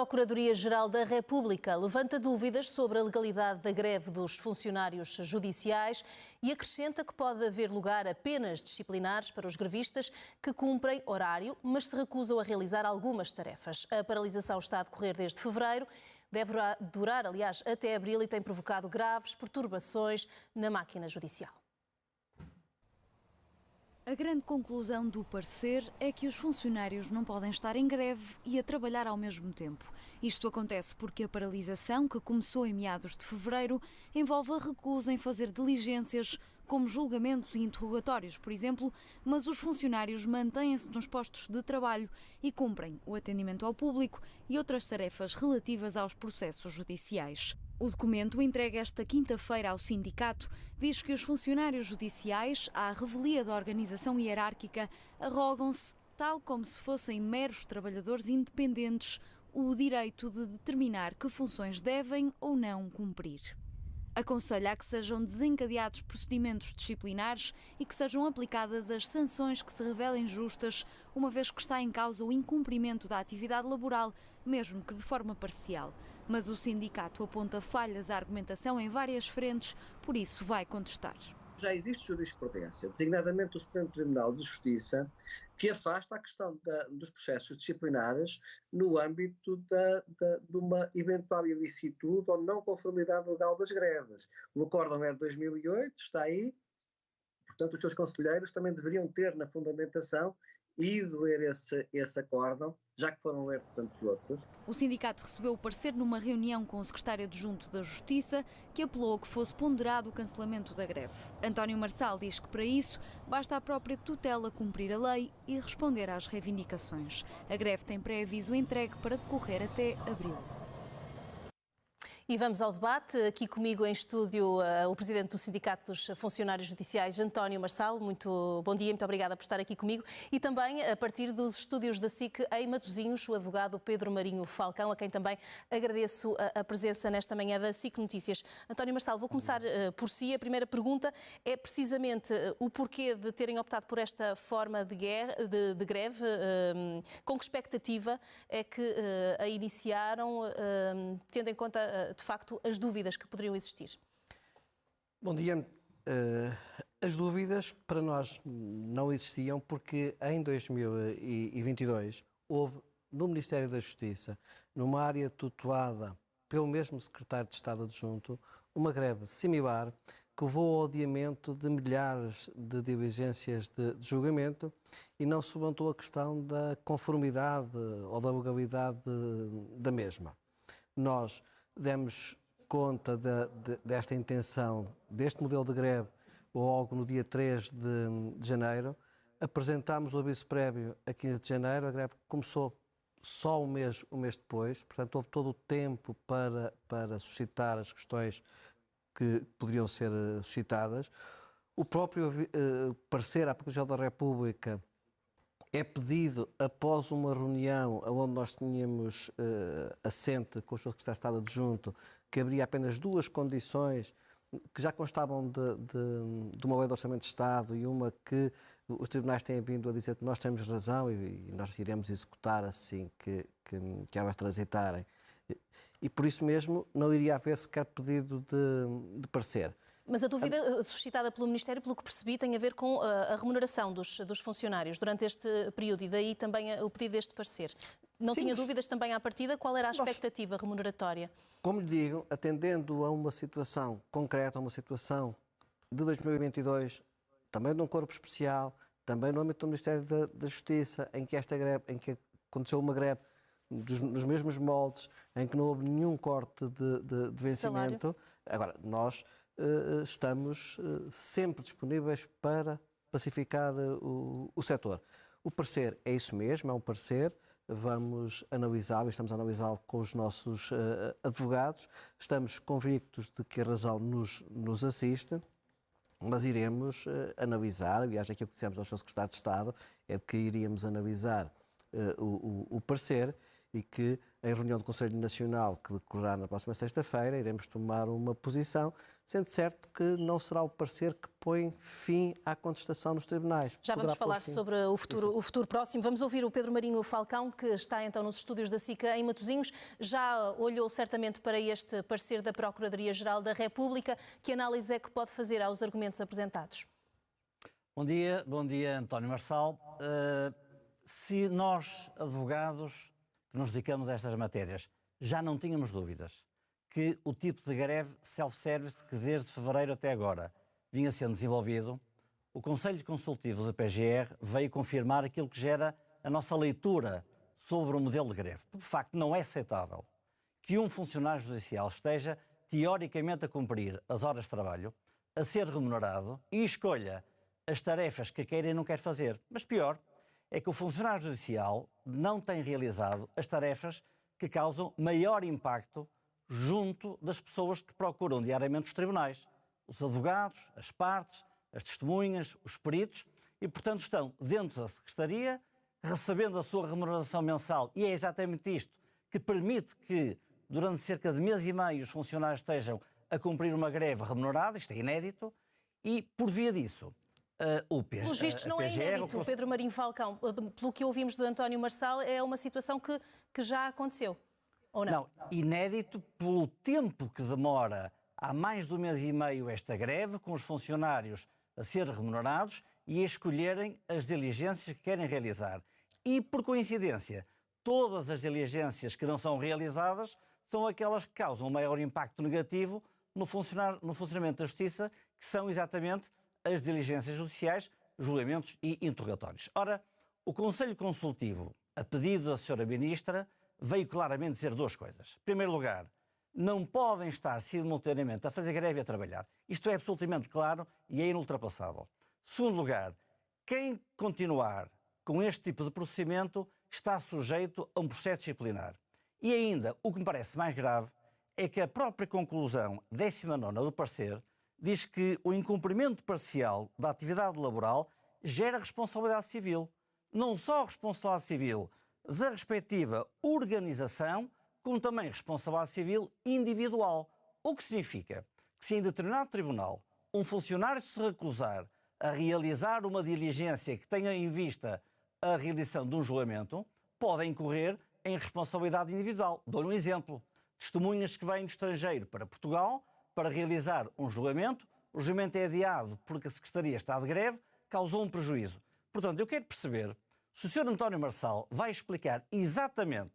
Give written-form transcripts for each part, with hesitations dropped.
Procuradoria-Geral da República levanta dúvidas sobre a legalidade da greve dos funcionários judiciais e acrescenta que pode haver lugar a penas disciplinares para os grevistas que cumprem horário, mas se recusam a realizar algumas tarefas. A paralisação está a decorrer desde fevereiro, deve durar, aliás, até abril e tem provocado graves perturbações na máquina judicial. A grande conclusão do parecer é que os funcionários não podem estar em greve e a trabalhar ao mesmo tempo. Isto acontece porque a paralisação, que começou em meados de fevereiro, envolve a recusa em fazer diligências, como julgamentos e interrogatórios, por exemplo, mas os funcionários mantêm-se nos postos de trabalho e cumprem o atendimento ao público e outras tarefas relativas aos processos judiciais. O documento, entregue esta quinta-feira ao sindicato, diz que os funcionários judiciais, à revelia da organização hierárquica, arrogam-se, tal como se fossem meros trabalhadores independentes, o direito de determinar que funções devem ou não cumprir. Aconselha a que sejam desencadeados procedimentos disciplinares e que sejam aplicadas as sanções que se revelem justas, uma vez que está em causa o incumprimento da atividade laboral, mesmo que de forma parcial. Mas o sindicato aponta falhas à argumentação em várias frentes, por isso vai contestar. Já existe jurisprudência, designadamente o Supremo Tribunal de Justiça, que afasta a questão dos processos disciplinares no âmbito de uma eventual ilicitude ou não conformidade legal das greves. O acórdão é de 2008, está aí, portanto os seus conselheiros também deveriam ter na fundamentação ido ler esse acórdão, já que foram ler tantos outros. O sindicato recebeu o parecer numa reunião com o secretário adjunto da Justiça, que apelou que fosse ponderado o cancelamento da greve. António Marçal diz que para isso basta a própria tutela cumprir a lei e responder às reivindicações. A greve tem pré-aviso entregue para decorrer até abril. E vamos ao debate. Aqui comigo em estúdio o Presidente do Sindicato dos Funcionários Judiciais, António Marçal. Muito bom dia, muito obrigada por estar aqui comigo. E também, a partir dos estúdios da SIC em Matosinhos, o advogado Pedro Marinho Falcão, a quem também agradeço a presença nesta manhã da SIC Notícias. António Marçal, vou começar por si. A primeira pergunta é precisamente o porquê de terem optado por esta forma de greve, com que expectativa é que a iniciaram, tendo em conta de facto, as dúvidas que poderiam existir? Bom dia. As dúvidas para nós não existiam porque em 2022 houve no Ministério da Justiça, numa área tutelada pelo mesmo secretário de Estado adjunto, uma greve similar que levou ao adiamento de milhares de diligências de julgamento e não se levantou a questão da conformidade ou da legalidade da mesma. Nós demos conta desta intenção, deste modelo de greve, logo no dia 3 de janeiro. Apresentámos o aviso prévio a 15 de janeiro. A greve começou só um mês depois, portanto houve todo o tempo para suscitar as questões que poderiam ser suscitadas. O próprio parecer à Procuradoria-Geral da República é pedido após uma reunião onde nós tínhamos assente com o Sr. Secretário de Estado adjunto que haveria apenas duas condições que já constavam de uma lei de Orçamento de Estado e uma que os tribunais têm vindo a dizer que nós temos razão e nós iremos executar assim que elas transitarem. E por isso mesmo não iria haver sequer pedido de parecer. Mas a dúvida suscitada pelo Ministério, pelo que percebi, tem a ver com a remuneração dos funcionários durante este período e daí também o pedido deste parecer. Não tinha dúvidas também à partida? Qual era a expectativa remuneratória? Como lhe digo, atendendo a uma situação concreta, a uma situação de 2022, também de um corpo especial, também no âmbito do Ministério da Justiça, em que aconteceu uma greve nos mesmos moldes, em que não houve nenhum corte de vencimento. Salário. Agora, nós estamos sempre disponíveis para pacificar o setor. O parecer é isso mesmo, é um parecer, vamos analisá-lo, estamos a analisá-lo com os nossos advogados, estamos convictos de que a razão nos assiste, mas iremos analisar, aliás, aquilo que dissemos ao Sr. Secretário de Estado é de que iríamos analisar o parecer e que em reunião do Conselho Nacional que decorrerá na próxima sexta-feira iremos tomar uma posição, sendo certo que não será o parecer que põe fim à contestação nos tribunais. Já vamos falar sobre o futuro próximo. Vamos ouvir o Pedro Marinho Falcão, que está então nos estúdios da SICA em Matosinhos. Já olhou certamente para este parecer da Procuradoria-Geral da República. Que análise é que pode fazer aos argumentos apresentados? Bom dia António Marçal. Se nós, advogados, que nos dedicamos a estas matérias, já não tínhamos dúvidas que o tipo de greve self-service que desde fevereiro até agora vinha sendo desenvolvido, o Conselho Consultivo da PGR veio confirmar aquilo que gera a nossa leitura sobre o modelo de greve. De facto, não é aceitável que um funcionário judicial esteja teoricamente a cumprir as horas de trabalho, a ser remunerado e escolha as tarefas que quer e não quer fazer. Mas pior é que o funcionário judicial não tem realizado as tarefas que causam maior impacto junto das pessoas que procuram diariamente os tribunais. Os advogados, as partes, as testemunhas, os peritos, e portanto estão dentro da Secretaria, recebendo a sua remuneração mensal, e é exatamente isto que permite que durante cerca de mês e meio os funcionários estejam a cumprir uma greve remunerada, isto é inédito, e por via disso pelos vistos não é inédito, Pedro Marinho Falcão. Pelo que ouvimos do António Marçal, é uma situação que já aconteceu, ou não? Não, inédito pelo tempo que demora há mais de um mês e meio esta greve, com os funcionários a ser remunerados e a escolherem as diligências que querem realizar. E, por coincidência, todas as diligências que não são realizadas são aquelas que causam maior impacto negativo no funcionamento da Justiça, que são exatamente as diligências judiciais, julgamentos e interrogatórios. Ora, o Conselho Consultivo, a pedido da Sra. Ministra, veio claramente dizer duas coisas. Em primeiro lugar, não podem estar simultaneamente a fazer greve e a trabalhar. Isto é absolutamente claro e é inultrapassável. Segundo lugar, quem continuar com este tipo de procedimento está sujeito a um processo disciplinar. E ainda, o que me parece mais grave é que a própria conclusão 19ª do parecer diz que o incumprimento parcial da atividade laboral gera responsabilidade civil. Não só responsabilidade civil da respectiva organização, como também responsabilidade civil individual. O que significa que se em determinado tribunal um funcionário se recusar a realizar uma diligência que tenha em vista a realização de um julgamento, pode incorrer em responsabilidade individual. Dou-lhe um exemplo. Testemunhas que vêm do estrangeiro para Portugal para realizar um julgamento, o julgamento é adiado porque a Secretaria está de greve, causou um prejuízo. Portanto, eu quero perceber se o Sr. António Marçal vai explicar exatamente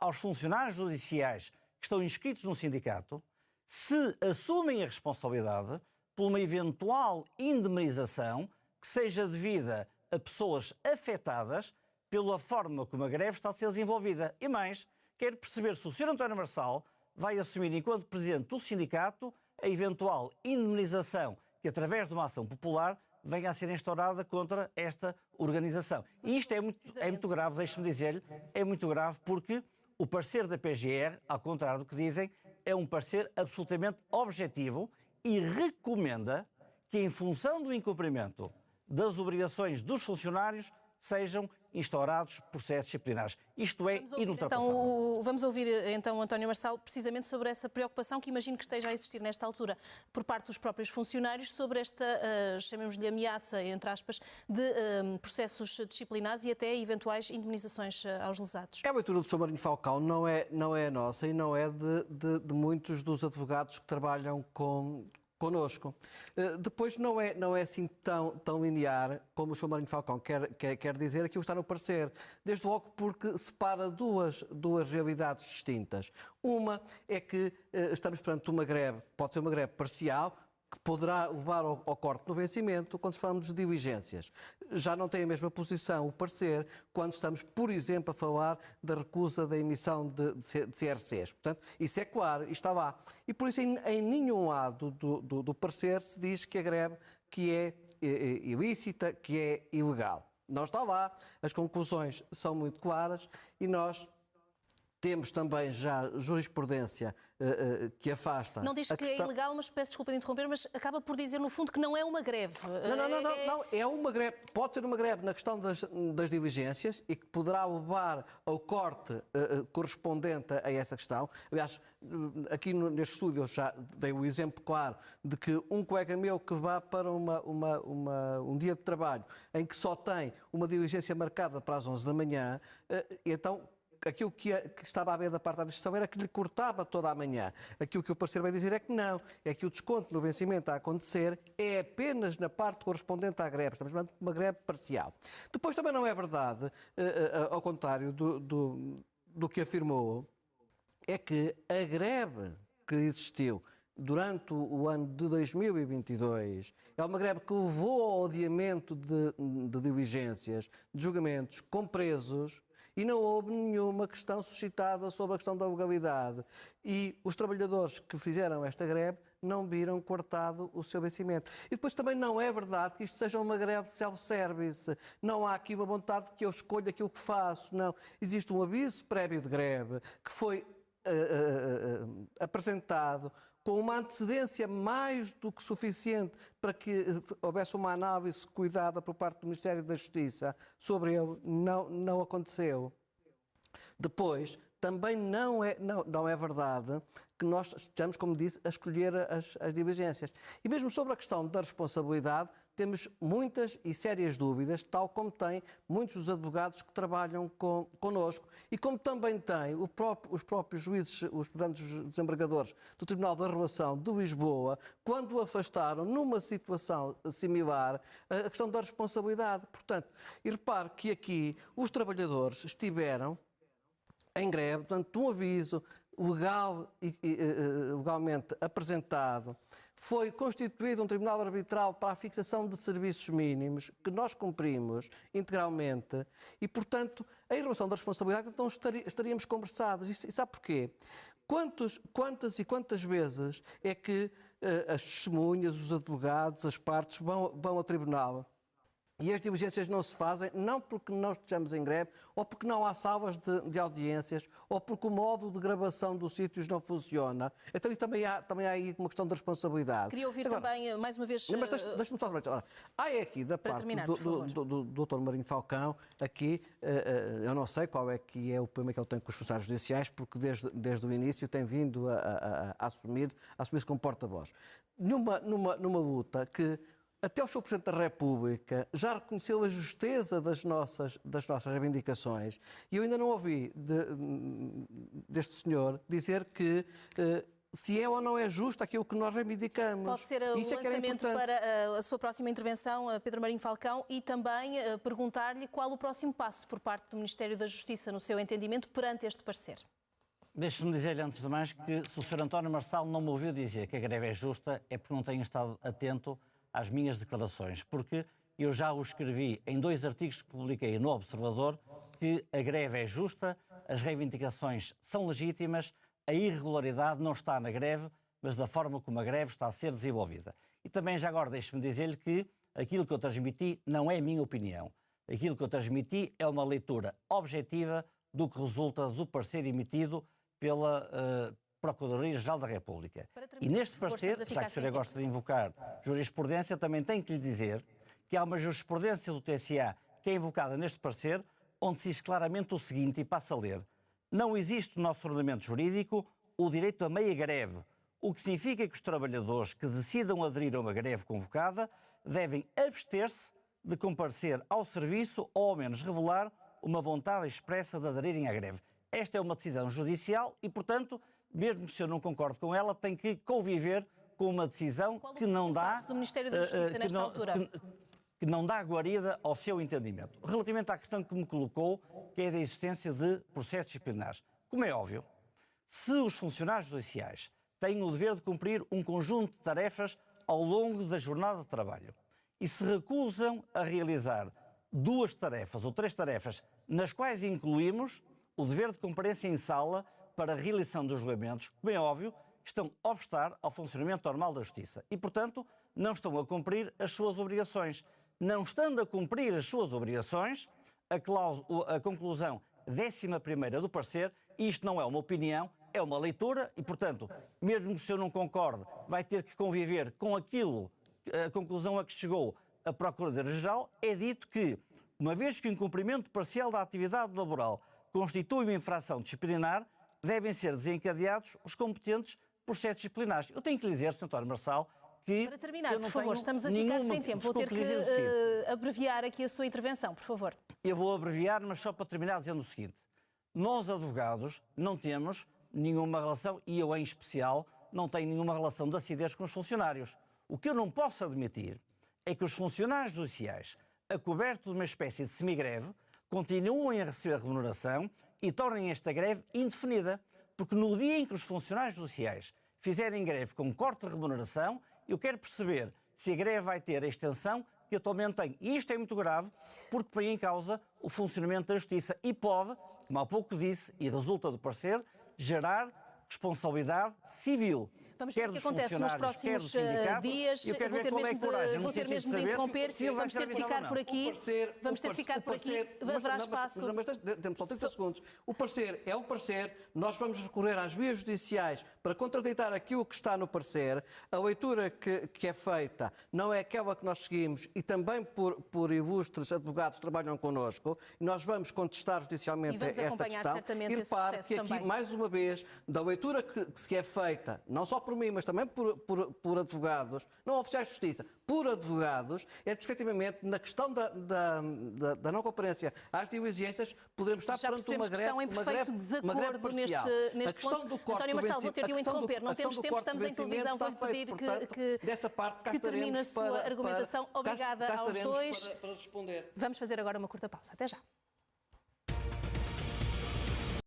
aos funcionários judiciais que estão inscritos no sindicato se assumem a responsabilidade por uma eventual indemnização que seja devida a pessoas afetadas pela forma como a greve está a ser desenvolvida. E mais, quero perceber se o Sr. António Marçal vai assumir, enquanto Presidente do Sindicato, a eventual indemnização que, através de uma ação popular, venha a ser instaurada contra esta organização. E isto é muito grave, deixe-me dizer-lhe, é muito grave porque o parecer da PGR, ao contrário do que dizem, é um parecer absolutamente objetivo e recomenda que, em função do incumprimento das obrigações dos funcionários, sejam instaurados processos disciplinares. Isto é inultrapassável. Vamos ouvir então António Marçal precisamente sobre essa preocupação que imagino que esteja a existir nesta altura por parte dos próprios funcionários sobre esta, chamemos-lhe ameaça, entre aspas, de processos disciplinares e até eventuais indemnizações aos lesados. A leitura do Sr. Marinho Falcão não é nossa e não é de muitos dos advogados que trabalham connosco. Depois não é assim tão linear como o Sr. Marinho Falcão quer dizer aquilo que está no parecer. Desde logo porque separa duas realidades distintas. Uma é que estamos perante uma greve, pode ser uma greve parcial, que poderá levar ao corte no vencimento quando falamos de diligências. Já não tem a mesma posição o parecer quando estamos, por exemplo, a falar da recusa da emissão de CRCs. Portanto, isso é claro, está lá. E por isso em nenhum lado do parecer se diz que a greve que é ilícita, que é ilegal. Não está lá, as conclusões são muito claras e nós temos também já jurisprudência que afasta. Não diz que é ilegal, mas peço desculpa de interromper, mas acaba por dizer, no fundo, que não é uma greve. Não, é uma greve. Pode ser uma greve na questão das diligências e que poderá levar ao corte correspondente a essa questão. Aliás, aqui neste estúdio eu já dei o exemplo claro de que um colega meu que vá para um dia de trabalho em que só tem uma diligência marcada para as 11 da manhã, então aquilo que estava a ver da parte da administração era que lhe cortava toda a manhã. Aquilo que o parceiro vai dizer é que não, é que o desconto no vencimento a acontecer é apenas na parte correspondente à greve. Estamos falando de uma greve parcial. Depois também não é verdade, ao contrário do que afirmou, é que a greve que existiu durante o ano de 2022 é uma greve que levou ao adiamento de diligências, de julgamentos com presos, e não houve nenhuma questão suscitada sobre a questão da legalidade. E os trabalhadores que fizeram esta greve não viram cortado o seu vencimento. E depois também não é verdade que isto seja uma greve de self-service. Não há aqui uma vontade de que eu escolha aquilo que faço. Não. Existe um aviso prévio de greve que foi apresentado com uma antecedência mais do que suficiente para que houvesse uma análise cuidada por parte do Ministério da Justiça sobre ele. Não aconteceu. Depois, também não é verdade que nós estejamos, como disse, a escolher as diligências. E mesmo sobre a questão da responsabilidade, temos muitas e sérias dúvidas, tal como têm muitos dos advogados que trabalham connosco e como também têm os próprios juízes, os desembargadores do Tribunal da Relação de Lisboa, quando afastaram numa situação similar a questão da responsabilidade. Portanto, e repare que aqui os trabalhadores estiveram em greve, portanto, um aviso legalmente apresentado, foi constituído um tribunal arbitral para a fixação de serviços mínimos, que nós cumprimos integralmente, e, portanto, em relação da responsabilidade, então estaríamos conversados. E sabe porquê? Quantas e quantas vezes é que as testemunhas, os advogados, as partes vão ao tribunal? E as diligências não se fazem, não porque nós estejamos em greve, ou porque não há salas de audiências, ou porque o modo de gravação dos sítios não funciona. Então também há aí uma questão de responsabilidade. Queria ouvir agora, também, mais uma vez... Mas deixa-me só saber. Há aqui, da parte do Dr. Marinho Falcão, aqui, eu não sei qual é que é o problema que ele tem com os funcionários judiciais, porque desde o início tem vindo a assumir-se como porta-voz. Numa luta que até o Sr. Presidente da República já reconheceu a justeza das nossas reivindicações, e eu ainda não ouvi deste senhor dizer que se é ou não é justo aquilo que nós reivindicamos. Pode ser o lançamento para a sua próxima intervenção, Pedro Marinho Falcão, e também perguntar-lhe qual o próximo passo por parte do Ministério da Justiça, no seu entendimento, perante este parecer. Deixe-me dizer-lhe, antes de mais, que se o Sr. António Marçal não me ouviu dizer que a greve é justa, é porque não tenho estado atento às minhas declarações, porque eu já o escrevi em 2 artigos que publiquei no Observador, que a greve é justa, as reivindicações são legítimas, a irregularidade não está na greve, mas da forma como a greve está a ser desenvolvida. E também já agora deixe-me dizer-lhe que aquilo que eu transmiti não é a minha opinião. Aquilo que eu transmiti é uma leitura objetiva do que resulta do parecer emitido pela Procuradoria-Geral da República. E neste parecer, já que a senhora gosta de invocar jurisprudência, também tenho que lhe dizer que há uma jurisprudência do TSA que é invocada neste parecer, onde se diz claramente o seguinte, e passo a ler: não existe no nosso ordenamento jurídico o direito a meia greve, o que significa que os trabalhadores que decidam aderir a uma greve convocada devem abster-se de comparecer ao serviço ou ao menos revelar uma vontade expressa de aderirem à greve. Esta é uma decisão judicial e, portanto, mesmo que o senhor não concorde com ela, tem que conviver com uma decisão que não dá... do Ministério da Justiça nesta altura? Que não dá guarida ao seu entendimento. Relativamente à questão que me colocou, que é da existência de processos disciplinares. Como é óbvio, se os funcionários judiciais têm o dever de cumprir um conjunto de tarefas ao longo da jornada de trabalho e se recusam a realizar 2 tarefas ou 3 tarefas, nas quais incluímos o dever de comparência em sala para a realização dos julgamentos, como é óbvio, estão a obstar ao funcionamento normal da Justiça e, portanto, não estão a cumprir as suas obrigações. Não estando a cumprir as suas obrigações, a conclusão 11ª do parecer Isto não é uma opinião, é uma leitura e, portanto, mesmo que o senhor não concorde, vai ter que conviver com aquilo, a conclusão a que chegou a Procuradora-Geral. É dito que, uma vez que o incumprimento parcial da atividade laboral constitui uma infração disciplinar, devem ser desencadeados os competentes processos disciplinares. Eu tenho que lhe dizer, Sr. António Marçal, que... Para terminar, por favor, estamos a ficar sem tempo. Vou ter que abreviar aqui a sua intervenção, por favor. Eu vou abreviar, mas só para terminar dizendo o seguinte. Nós, advogados, não temos nenhuma relação, e eu em especial, não tenho nenhuma relação de acidez com os funcionários. O que eu não posso admitir é que os funcionários judiciais, a coberto de uma espécie de semigreve, continuem a receber remuneração e tornem esta greve indefinida. Porque no dia em que os funcionários judiciais fizerem greve com corte de remuneração, eu quero perceber se a greve vai ter a extensão que atualmente tem. E isto é muito grave, porque põe em causa o funcionamento da justiça e pode, como há pouco disse, e resulta do parecer, gerar responsabilidade civil. Vamos ver o que acontece nos próximos dias. Vou ter mesmo de interromper. Vamos ter de ficar por aqui. Vamos ter de ficar por aqui. Haverá espaço. Mas temos só 30 segundos. O parecer é o parecer. Nós vamos recorrer às vias judiciais para contraditar aquilo que está no parecer. A leitura que é feita não é aquela que nós seguimos e também por ilustres advogados que trabalham connosco. Nós vamos contestar judicialmente esta questão. E repare que aqui, mais uma vez, da leitura que se é feita, não só por mim, mas também por advogados, não oficiais de justiça, por advogados, é que, efetivamente, na questão da não comparência às diligências, podemos estar perante uma greve parcial. Neste ponto. António Marçal, vou ter de o interromper. Não temos tempo, estamos em televisão, vou pedir que termine a sua argumentação. Obrigada aos dois. Vamos fazer agora uma curta pausa. Até já.